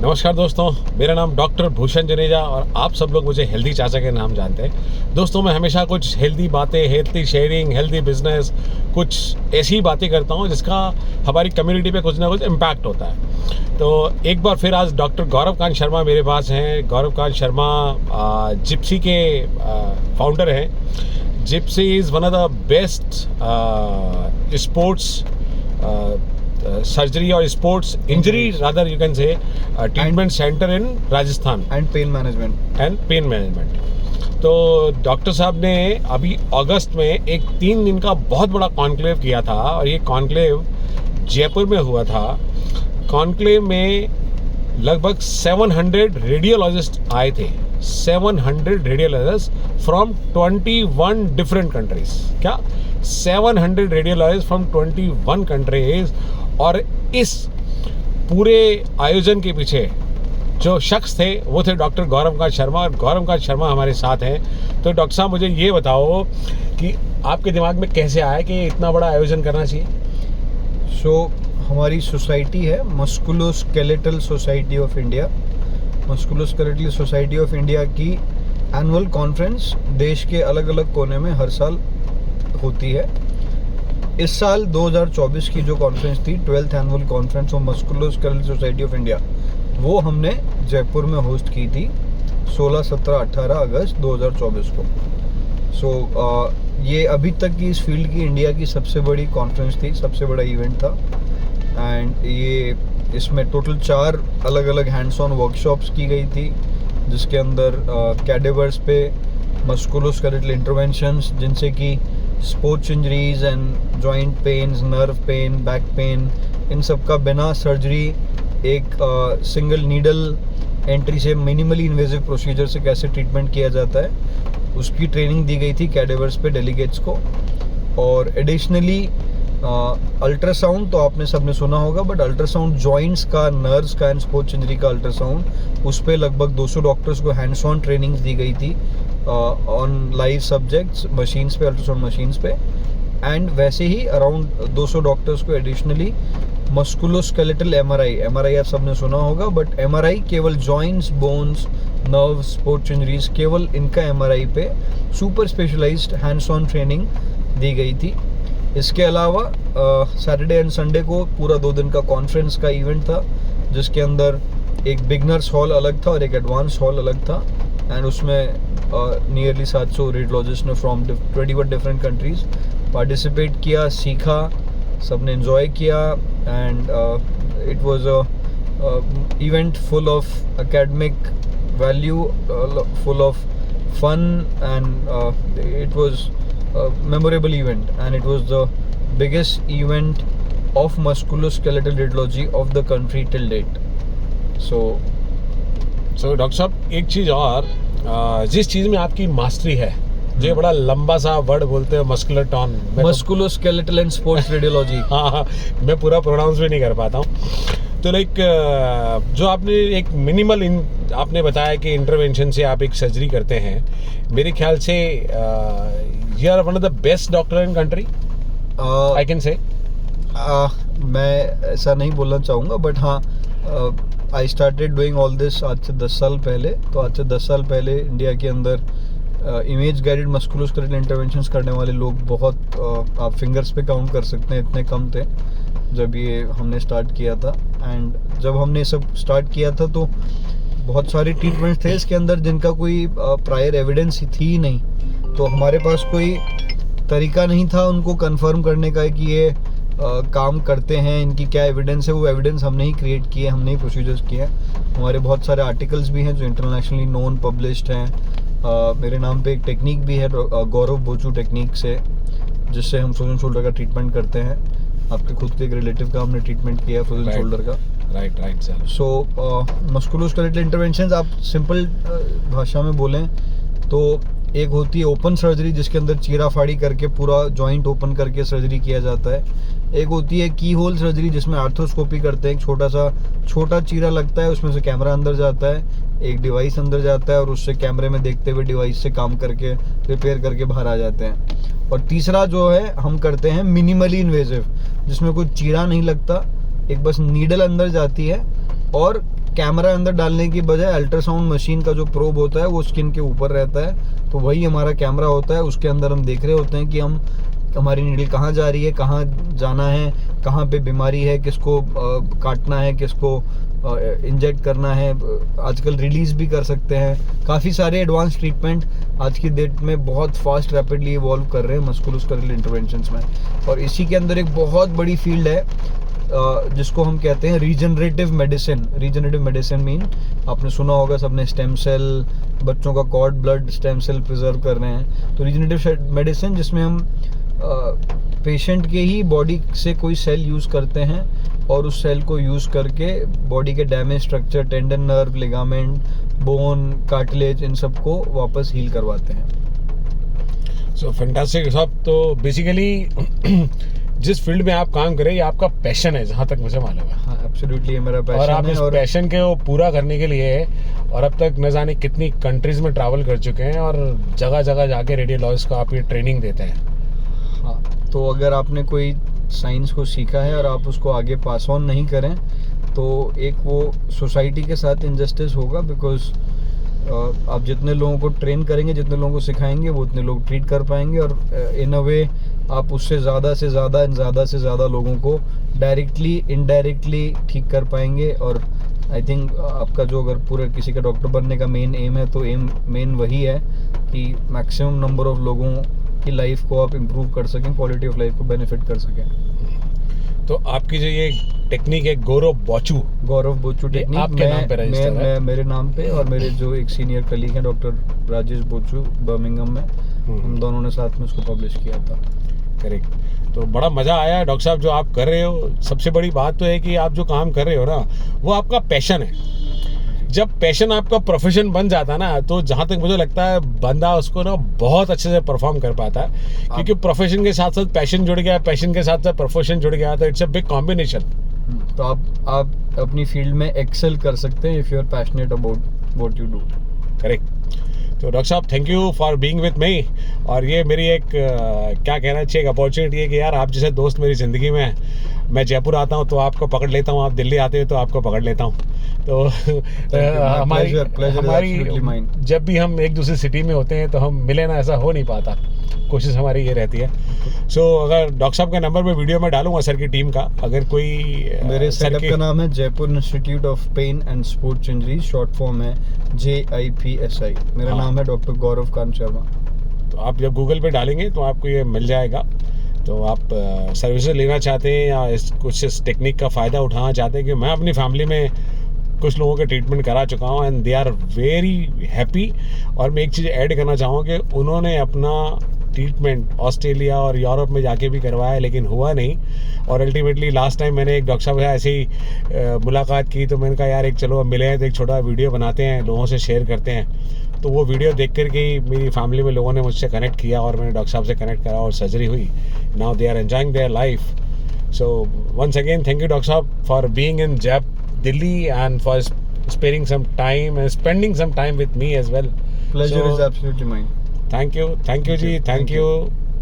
नमस्कार दोस्तों, मेरा नाम डॉक्टर भूषण जनेजा और आप सब लोग मुझे हेल्दी चाचा के नाम जानते हैं। दोस्तों, मैं हमेशा कुछ हेल्दी बातें, हेल्दी शेयरिंग, हेल्दी बिजनेस, कुछ ऐसी बातें करता हूँ जिसका हमारी कम्युनिटी पे कुछ ना कुछ इम्पैक्ट होता है। तो एक बार फिर आज डॉक्टर गौरव कांत शर्मा मेरे पास हैं। गौरव कांत शर्मा जिप्सी के फाउंडर हैं। Gypsy is one of the best sports surgery or sports injury rather you can say treatment center in Rajasthan and pain management. तो डॉक्टर साहब ने अभी अगस्त में एक 3 दिन का बहुत बड़ा कॉन्क्लेव किया था और ये कॉन्क्लेव जयपुर में हुआ था। कॉन्क्लेव में लगभग 700 रेडियोलॉजिस्ट आए थे। 700 रेडियोलॉजिस्ट फ्रॉम 21 डिफरेंट कंट्रीज। क्या 700 रेडियोलॉजिस्ट फ्रॉम 21 कंट्रीज। और इस पूरे आयोजन के पीछे जो शख्स थे वो थे डॉक्टर गौरव कांत शर्मा। और गौरव कांत शर्मा हमारे साथ हैं। तो डॉक्टर साहब, मुझे ये बताओ कि आपके दिमाग में कैसे आया कि इतना बड़ा आयोजन करना चाहिए। हमारी सोसाइटी है musculoskeletal society of India. Musculoskeletal society of India की एनुअल कॉन्फ्रेंस देश के अलग अलग कोने में हर साल होती है। इस साल 2024 की जो कॉन्फ्रेंस थी, 12th annual conference of musculoskeletal society of India, वो हमने जयपुर में होस्ट की थी 16, 17, 18 अगस्त 2024 को। ये अभी तक की इस फील्ड की इंडिया की सबसे बड़ी कॉन्फ्रेंस थी, सबसे बड़ा इवेंट था। एंड इसमें टोटल 4 अलग अलग हैंड्स ऑन वर्कशॉप्स की गई थी, जिसके अंदर कैडेवर्स पे मस्कुलोस्केलेटल इंटरवेंशंस, जिनसे कि sports injuries and joint pains, nerve pain, back pain, इन सब का बिना सर्जरी एक सिंगल नीडल एंट्री से मिनिमली इन्वेजिव प्रोसीजर से कैसे ट्रीटमेंट किया जाता है, उसकी ट्रेनिंग दी गई थी कैडेवर्स पे डेलीगेट्स को। और एडिशनली अल्ट्रासाउंड तो आपने सबने सुना होगा, बट अल्ट्रासाउंड जॉइंट्स का, नर्व्स का एंड स्पोर्ट्स इंजरी का अल्ट्रासाउंड, उस पर लगभग 200 डॉक्टर्स को हैंड्स ऑन ट्रेनिंग्स दी गई थी ऑन लाइव सब्जेक्ट्स, मशीन्स पे, अल्ट्रासाउंड मशीन्स पे। एंड वैसे ही अराउंड 200 डॉक्टर्स को एडिशनली मस्कुलोस्केलेटल एमआरआई आप सबने सुना होगा, बट एमआरआई केवल joints, bones, nerves, sports injuries, केवल इनका एमआरआई पे super specialized hands on training दी गई थी। इसके अलावा सैटरडे एंड संडे को पूरा 2 दिन का कॉन्फ्रेंस का इवेंट था, जिसके अंदर एक बिगनर्स हॉल अलग था और एक एडवांस हॉल अलग था। एंड उसमें नियरली 700 रेडियोलॉजिस्ट ने फ्रॉम 21 डिफरेंट कंट्रीज पार्टिसिपेट किया, सीखा, सबने एंजॉय किया। And it was a event full of academic value, full of fun, and it was memorable event, and it was the biggest event of musculoskeletal radiology of the country till date. So doctor साहब, एक चीज़ और, जिस चीज़ में आपकी mastery है, जो बड़ा लंबा सा वर्ड बोलते हैं muscular tone, musculoskeletal and sports radiology, हाँ, मैं पूरा प्रोनाउंस भी नहीं कर पाता हूँ। तो लाइक जो आपने एक मिनिमल आपने बताया कि इंटरवेंशन से आप एक सर्जरी करते हैं, मेरे ख्याल से you are one of the best doctor in country, I can say. मैं ऐसा नहीं बोलना चाहूँगा, बट हाँ, I started doing all this आज से 10 साल पहले। तो आज से 10 साल पहले इंडिया के अंदर इमेज गाइडेड मस्कुलोस्केलेटल इंटरवेंशंस करने वाले लोग बहुत, आप फिंगर्स पे काउंट कर सकते हैं, इतने कम थे जब ये हमने स्टार्ट किया था। एंड जब हमने सब स्टार्ट किया था तो बहुत सारे ट्रीटमेंट्स थे इसके अंदर जिनका कोई प्रायर एविडेंस थी ही नहीं। तो हमारे पास कोई तरीका नहीं था उनको कंफर्म करने का कि ये काम करते हैं, इनकी क्या एविडेंस है। वो एविडेंस हमने ही क्रिएट किए, हमने ही प्रोसीजर्स किए हैं। हमारे बहुत सारे आर्टिकल्स भी हैं जो इंटरनेशनली नोन पब्लिश्ड हैं। मेरे नाम पे एक टेक्निक भी है, गौरव बोचू टेक्निक से, जिससे हम फ्रोजन शोल्डर का ट्रीटमेंट करते हैं। आपके खुद के एक रिलेटिव का हमने ट्रीटमेंट किया फ्रोजन शोल्डर का। Right sir. So musculoskeletal interventions आप सिंपल भाषा में बोलें तो एक होती है ओपन सर्जरी, जिसके अंदर चीरा फाड़ी करके पूरा जॉइंट ओपन करके सर्जरी किया जाता है। एक होती है की होल सर्जरी, जिसमें आर्थ्रोस्कोपी करते हैं, एक छोटा चीरा लगता है, उसमें से कैमरा अंदर जाता है, एक डिवाइस अंदर जाता है और उससे कैमरे में देखते हुए डिवाइस से काम करके रिपेयर करके बाहर आ जाते हैं। और तीसरा जो है हम करते हैं मिनिमली इन्वेजिव, जिसमें कोई चीरा नहीं लगता, एक बस नीडल अंदर जाती है और कैमरा अंदर डालने की बजाय अल्ट्रासाउंड मशीन का जो प्रोब होता है वो स्किन के ऊपर रहता है, तो वही हमारा कैमरा होता है। उसके अंदर हम देख रहे होते हैं कि हमारी नीडल कहाँ जा रही है, कहाँ जाना है, कहाँ पे बीमारी है, किसको काटना है, किसको इंजेक्ट करना है। आजकल रिलीज भी कर सकते हैं। काफ़ी सारे एडवांस ट्रीटमेंट आज की डेट में बहुत फास्ट रैपिडली इवॉल्व कर रहे हैं मस्कुलोस्केलेटल इंटरवेंशंस में। और इसी के अंदर एक बहुत बड़ी फील्ड है जिसको हम कहते हैं regenerative medicine. Regenerative medicine mean आपने सुना होगा सबने, स्टेम सेल, बच्चों का cord blood stem cell preserve कर रहे हैं। तो रीजनरेटिव मेडिसिन जिसमें हम पेशेंट के ही बॉडी से कोई सेल यूज़ करते हैं और उस सेल को यूज़ करके बॉडी के damage structure, tendon, nerve, ligament, bone, cartilage, इन सब को वापस हील करवाते हैं। सो फैंटास्टिक साहब। तो बेसिकली जिस फील्ड में आप काम करें ये आपका पैशन है, जहाँ तक मुझे मालूम है। हाँ, एब्सोल्युटली ये मेरा पैशन है। और आप इस पैशन के वो पूरा करने के लिए और अब तक न जाने कितनी कंट्रीज में ट्रैवल कर चुके हैं और जगह जगह जाके रेडियोलॉजिस्ट को आप ये ट्रेनिंग देते हैं। हाँ, तो अगर आपने कोई साइंस को सीखा है और आप उसको आगे पास ऑन नहीं करें तो एक वो सोसाइटी के साथ इनजस्टिस होगा। बिकॉज आप जितने लोगों को ट्रेन करेंगे, जितने लोगों को सिखाएंगे, वो उतने लोग ट्रीट कर पाएंगे और इन अ वे आप उससे ज़्यादा से ज़्यादा लोगों को डायरेक्टली इनडायरेक्टली ठीक कर पाएंगे। और आई थिंक आपका जो अगर पूरे किसी का डॉक्टर बनने का मेन एम है तो मेन वही है कि मैक्सिमम नंबर ऑफ लोगों की लाइफ को आप इम्प्रूव कर सकें, क्वालिटी ऑफ लाइफ को बेनिफिट कर सकें। तो आपकी जो ये टेक्निक है गौरव बोचू टेक्निक, आपके नाम पे रजिस्टर है? मेरे नाम पे, और मेरे जो एक सीनियर कलीग हैं डॉक्टर राजेश बोचू बर्मिंघम में, हम दोनों ने साथ में उसको पब्लिश किया था। करेक्ट। तो बड़ा मज़ा आया डॉक्टर साहब जो आप कर रहे हो। सबसे बड़ी बात तो है कि आप जो काम कर रहे हो ना वो आपका पैशन है। जब पैशन आपका प्रोफेशन बन जाता है ना तो जहाँ तक मुझे लगता है बंदा उसको ना बहुत अच्छे से परफॉर्म कर पाता है, क्योंकि प्रोफेशन के साथ साथ पैशन जुड़ गया, पैशन के साथ साथ प्रोफेशन जुड़ गया, तो इट्स अ बिग कॉम्बिनेशन। तो आप अपनी फील्ड में एक्सेल कर सकते हैं if you are passionate about what you do. Correct. तो डॉक्टर साहब thank you for being with me. और ये मेरी एक क्या कहना चाहिए, एक अपॉर्चुनिटी है कि यार आप जैसे दोस्त मेरी ज़िंदगी में, मैं जयपुर आता हूँ तो आपको पकड़ लेता हूँ, आप दिल्ली आते हो तो आपको पकड़ लेता हूँ। तो हमारी जब भी हम एक दूसरी सिटी में होते हैं तो हम मिले ना, ऐसा हो नहीं पाता। कोशिश हमारी ये रहती है। सो अगर डॉक्टर साहब का नंबर मैं वीडियो में डालूंगा सर की टीम का, अगर कोई मेरे सेटअप का नाम है Jaipur institute of pain and sports injuries, short form है JIPSI। मेरा नाम है डॉक्टर गौरव कांत शर्मा। तो आप जब गूगल पे डालेंगे तो आपको ये मिल जाएगा। तो आप सर्विसेज लेना चाहते हैं या कुछ इस टेक्निक का फ़ायदा उठाना चाहते हैं, कि मैं अपनी फैमिली में कुछ लोगों के ट्रीटमेंट करा चुका हूँ and they are very happy. और मैं एक चीज़ ऐड करना चाहूँगा कि उन्होंने अपना ट्रीटमेंट ऑस्ट्रेलिया और यूरोप में जाके भी करवाया लेकिन हुआ नहीं। और अल्टीमेटली लास्ट टाइम मैंने एक डॉक्टर साहब से ऐसे ही मुलाकात की तो मैंने कहा यार एक चलो मिले हैं तो एक छोटा वीडियो बनाते हैं, लोगों से शेयर करते हैं। तो वो वीडियो देख कर के मेरी फैमिली में लोगों ने मुझसे कनेक्ट किया और मैंने डॉक्टर साहब से कनेक्ट करा और सर्जरी हुई। Now they are enjoying their life. So once again thank you doctor साहब for being in Delhi and for sparing some time and spending some time with me as well. Pleasure is absolutely mine. Thank you जी, thank you.